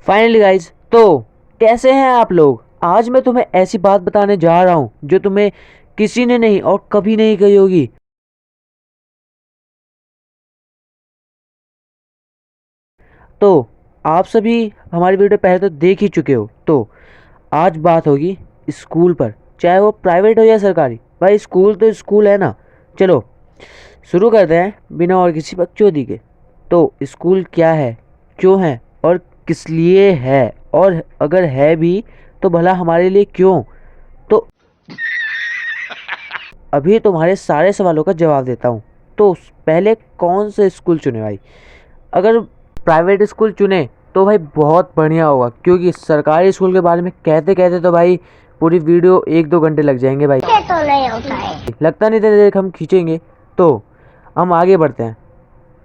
Finally guys, तो कैसे हैं आप लोग। आज मैं तुम्हें ऐसी बात बताने जा रहा हूं जो तुम्हें किसी ने नहीं और कभी नहीं कही होगी। तो आप सभी हमारी वीडियो पहले तो देख ही चुके हो। तो आज बात होगी स्कूल पर, चाहे वो प्राइवेट हो या सरकारी। भाई स्कूल तो स्कूल है ना। चलो शुरू करते हैं बिना और किसी बकचोदी के। तो स्कूल क्या है, क्यों है और किस लिए है, और अगर है भी तो भला हमारे लिए क्यों। तो अभी तुम्हारे सारे सवालों का जवाब देता हूँ। तो पहले कौन से स्कूल चुने भाई। अगर प्राइवेट स्कूल चुने तो भाई बहुत बढ़िया होगा, क्योंकि सरकारी स्कूल के बारे में कहते कहते तो भाई पूरी वीडियो 1-2 घंटे लग जाएंगे भाई। ये तो नहीं होता है। लगता नहीं था देर हम खींचेंगे। तो हम आगे बढ़ते हैं।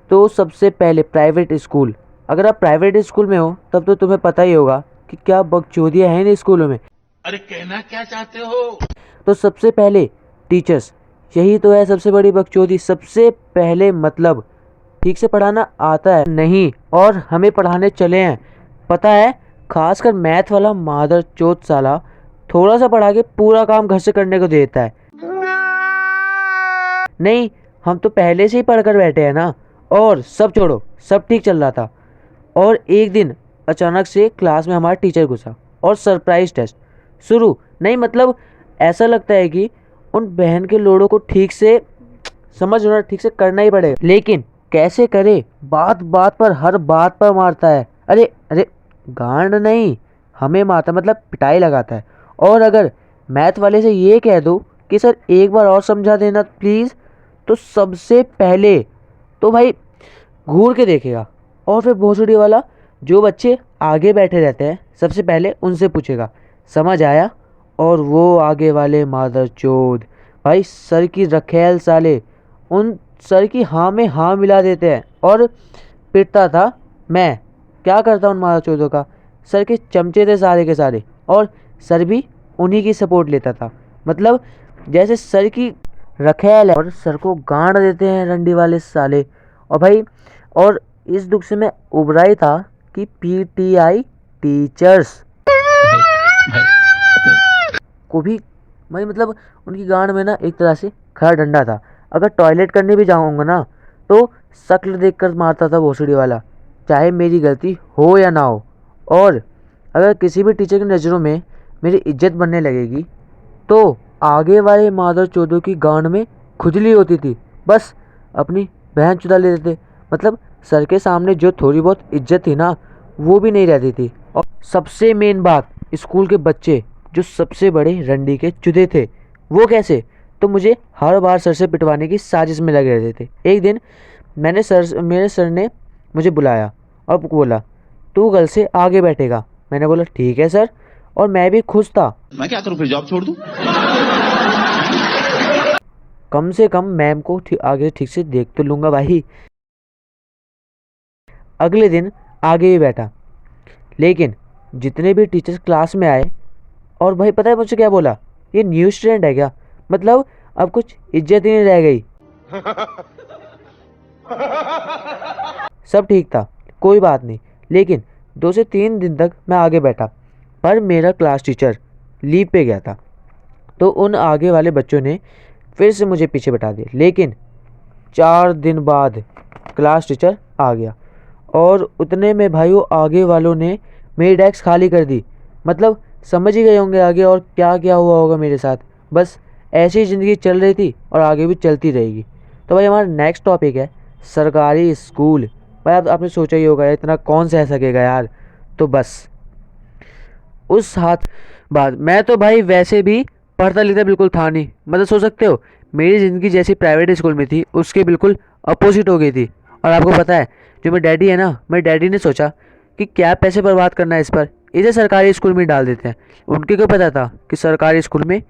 तो सबसे पहले प्राइवेट स्कूल। अगर आप प्राइवेट स्कूल में हो तब तो तुम्हें पता ही होगा कि क्या बकचोदियाँ हैं इन स्कूलों में। अरे कहना क्या चाहते हो? तो सबसे पहले टीचर्स, यही तो है सबसे बड़ी बकचोदी। सबसे पहले मतलब ठीक से पढ़ाना आता है नहीं, और हमें पढ़ाने चले हैं पता है। खासकर मैथ वाला मादर चोत साला थोड़ा सा पढ़ा के पूरा काम घर से करने को देता है। नहीं, हम तो पहले से ही पढ़कर बैठे हैं ना। और सब छोड़ो, सब ठीक चल रहा था। और एक दिन अचानक से क्लास में हमारा टीचर घुसा और सरप्राइज टेस्ट शुरू। नहीं मतलब ऐसा लगता है कि उन बहन के लोड़ों को ठीक से समझ होना, ठीक से करना ही पड़ेगा। लेकिन कैसे करे, बात बात पर हर बात पर मारता है। अरे अरे, गांड नहीं, हमें मारता मतलब पिटाई लगाता है। और अगर मैथ वाले से ये कह दो कि सर एक बार और समझा देना प्लीज़, तो सबसे पहले तो भाई घूर के देखेगा। और फिर भोसड़ी वाला जो बच्चे आगे बैठे रहते हैं सबसे पहले उनसे पूछेगा समझ आया। और वो आगे वाले मादर चोद भाई सर की रखेल साले उन सर की हाँ में हाँ मिला देते हैं। और पिटता था मैं, क्या करता उन मादर चोदों का। सर के चमचे थे सारे के सारे, और सर भी उन्हीं की सपोर्ट लेता था। मतलब जैसे सर की रखेल है और सर को गांड देते हैं रंडी वाले साले। और भाई, और इस दुख से मैं उबरा ही था कि पीटीआई टीचर्स को भी भाई मतलब उनकी गांड में ना एक तरह से खड़ा डंडा था। अगर टॉयलेट करने भी जाऊंगा ना तो शक्ल देखकर मारता था भोसड़ी वाला, चाहे मेरी गलती हो या ना हो। और अगर किसी भी टीचर की नज़रों में मेरी इज्जत बनने लगेगी तो आगे वाले मादर चौधरी की गांड में खुजली होती थी। बस अपनी बहन चुदा लेते थे। मतलब सर के सामने जो थोड़ी बहुत इज्जत थी ना वो भी नहीं रहती थी। और सबसे मेन बात, स्कूल के बच्चे जो सबसे बड़े रंडी के चुदे थे वो कैसे, तो मुझे हर बार सर से पिटवाने की साजिश में लगे रहते थे। एक दिन मेरे सर ने मुझे बुलाया और बोला तू कल से आगे बैठेगा। मैंने बोला ठीक है सर, और मैं भी खुश था। मैं क्या करूं, फिर जॉब छोड़ दूं? कम से कम मैम को आगे ठीक से देख तो लूंगा भाई। अगले दिन आगे ही बैठा, लेकिन जितने भी टीचर्स क्लास में आए, और भाई पता है मुझसे क्या बोला, ये न्यू स्टूडेंट है क्या। मतलब अब कुछ इज्जत ही नहीं रह गई। सब ठीक था, कोई बात नहीं। लेकिन 2 से 3 दिन तक मैं आगे बैठा, पर मेरा क्लास टीचर लीव पे गया था। तो उन आगे वाले बच्चों ने फिर से मुझे पीछे बैठा दिया। लेकिन 4 दिन बाद क्लास टीचर आ गया, और उतने में भाई वो आगे वालों ने मेरी डेस्क खाली कर दी। मतलब समझ ही गए होंगे आगे और क्या क्या हुआ होगा मेरे साथ। बस ऐसी ही ज़िंदगी चल रही थी और आगे भी चलती रहेगी। तो भाई हमारा नेक्स्ट टॉपिक है सरकारी स्कूल। भाई आपने सोचा ही होगा इतना कौन सह सकेगा यार। तो बस उस हाथ बाद मैं तो भाई वैसे भी पढ़ता लिखता बिल्कुल था नहीं। मतलब सोच सकते हो मेरी ज़िंदगी जैसी प्राइवेट स्कूल में थी उसके बिल्कुल अपोजिट हो गई थी। और आपको पता है जो मेरे डैडी है ना, मेरे डैडी ने सोचा कि क्या पैसे बर्बाद करना है इस पर, इसे सरकारी स्कूल में डाल देते हैं। उनके को पता था कि सरकारी स्कूल में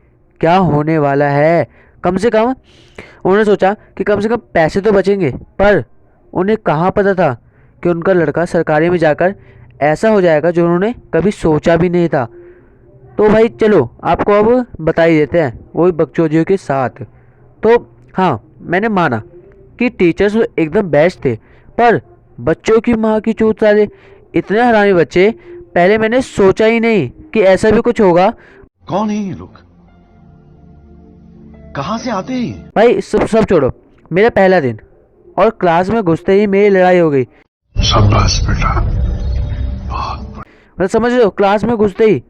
क्या होने वाला है। कम से कम उन्होंने सोचा कि कम से कम पैसे तो बचेंगे, पर उन्हें कहाँ पता था कि उनका लड़का सरकारी में जाकर ऐसा हो जाएगा जो उन्होंने कभी सोचा भी नहीं था। तो भाई चलो आपको अब बता ही देते हैं वही बकचोदियों के साथ। तो हाँ, मैंने माना कि टीचर्स एकदम बेस्ट थे, पर बच्चों की माँ की चूत साले इतने हरामी बच्चे पहले मैंने सोचा ही नहीं कि ऐसा भी कुछ होगा। कौन है ये लोग? कहां से आते हैं? भाई सब सब छोड़ो, मेरा पहला दिन और क्लास में घुसते ही मेरी लड़ाई हो गई। शाबाश बेटा। मतलब समझ रहे हो, क्लास में घुसते ही।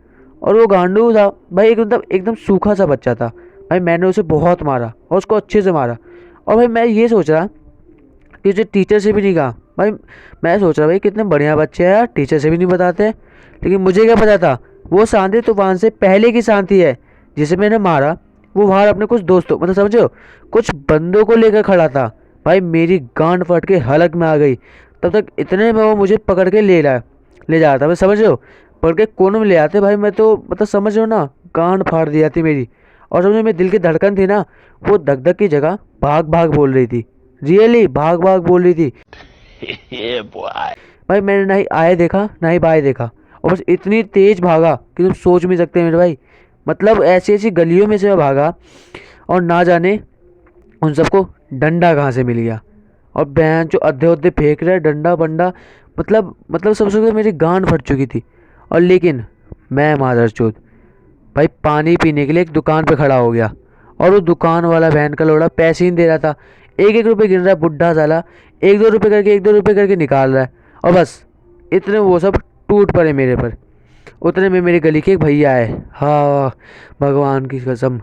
और वो गांडू था भाई, एकदम एकदम सूखा सा बच्चा था भाई। मैंने उसे बहुत मारा और उसको अच्छे से मारा। और भाई मैं ये सोच रहा कि उसे टीचर से भी नहीं कहा भाई। मैं सोच रहा भाई कितने बढ़िया बच्चे हैं यार, टीचर से भी नहीं बताते। लेकिन मुझे क्या पता था वो शांति तूफान से पहले की शांति है जिसे मैंने मारा। वो बाहर अपने कुछ दोस्तों, मतलब समझे हो, कुछ बंदों को लेकर खड़ा था भाई। मेरी गांड फट के हलक में आ गई। तब तक इतने में वो मुझे पकड़ के ले जा रहा था। मैं समझ रहे हो, पकड़ के कोने में ले आते भाई। मैं तो मतलब समझ रहे हो ना, गांड फाड़ दी जाती मेरी। और समझो मेरे दिल की धड़कन थी ना, वो धक धक की जगह भाग भाग बोल रही थी। रियली भाग भाग बोल रही थी। भाई मैंने ना ही आए देखा ना ही बाएं देखा, और बस इतनी तेज भागा कि तुम सोच भी सकते हैं मेरे भाई। मतलब ऐसी ऐसी गलियों में से मैं भागा, और ना जाने उन सबको डंडा कहाँ से मिल गया। और बहन जो अद्धे अद्धे फेंक रहे डंडा बंडा। मतलब सबसे पहले मेरी गांड फट चुकी थी। और लेकिन मैं मादरचोद भाई पानी पीने के लिए एक दुकान पे खड़ा हो गया। और वो दुकान वाला बहन का लोड़ा पैसे ही नहीं दे रहा था। एक एक रुपये गिन रहा है बुढ़ा साला, एक दो रुपये करके निकाल रहा है। और बस इतने वो सब टूट पड़े मेरे पर। उतने में मेरी गली के एक भैया आए। हाँ, भगवान की कसम,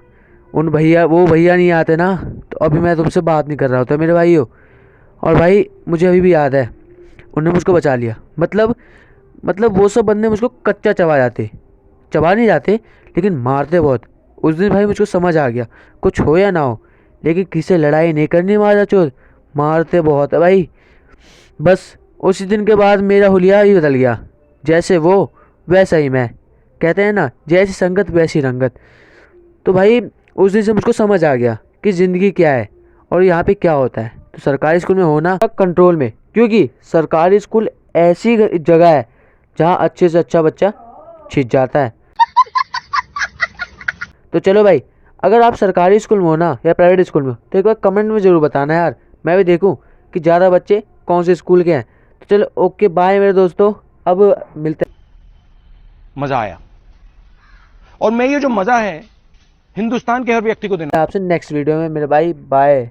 वो भैया नहीं आते ना तो अभी मैं तुमसे बात नहीं कर रहा होता मेरे भाइयों। और भाई मुझे अभी भी याद है, उन्होंने मुझको बचा लिया। मतलब वो सब बंदे मुझको कच्चा चबा नहीं जाते, लेकिन मारते बहुत। उस दिन भाई मुझको समझ आ गया, कुछ हो या ना हो, लेकिन किसी से लड़ाई नहीं करनी। मारा चोर मारते बहुत है भाई। बस उसी दिन के बाद मेरा हुलिया ही बदल गया। जैसे वो वैसा ही मैं। कहते हैं ना, जैसी संगत वैसी रंगत। तो भाई उस दिन से मुझको समझ आ गया कि ज़िंदगी क्या है और यहाँ पे क्या होता है। तो सरकारी स्कूल में होना कंट्रोल में, क्योंकि सरकारी स्कूल ऐसी जगह है जहाँ अच्छे से अच्छा बच्चा छिप जाता है। तो चलो भाई, अगर आप सरकारी स्कूल में हो ना या प्राइवेट स्कूल में हो तो एक बार कमेंट में ज़रूर बताना यार, मैं भी देखूं कि ज़्यादा बच्चे कौन से स्कूल के हैं। तो चलो ओके बाय मेरे दोस्तों, अब मिलते हैं। मजा आया। और मैं ये जो मजा है हिंदुस्तान के हर व्यक्ति को देना आपसे नेक्स्ट वीडियो में मेरे भाई, बाय।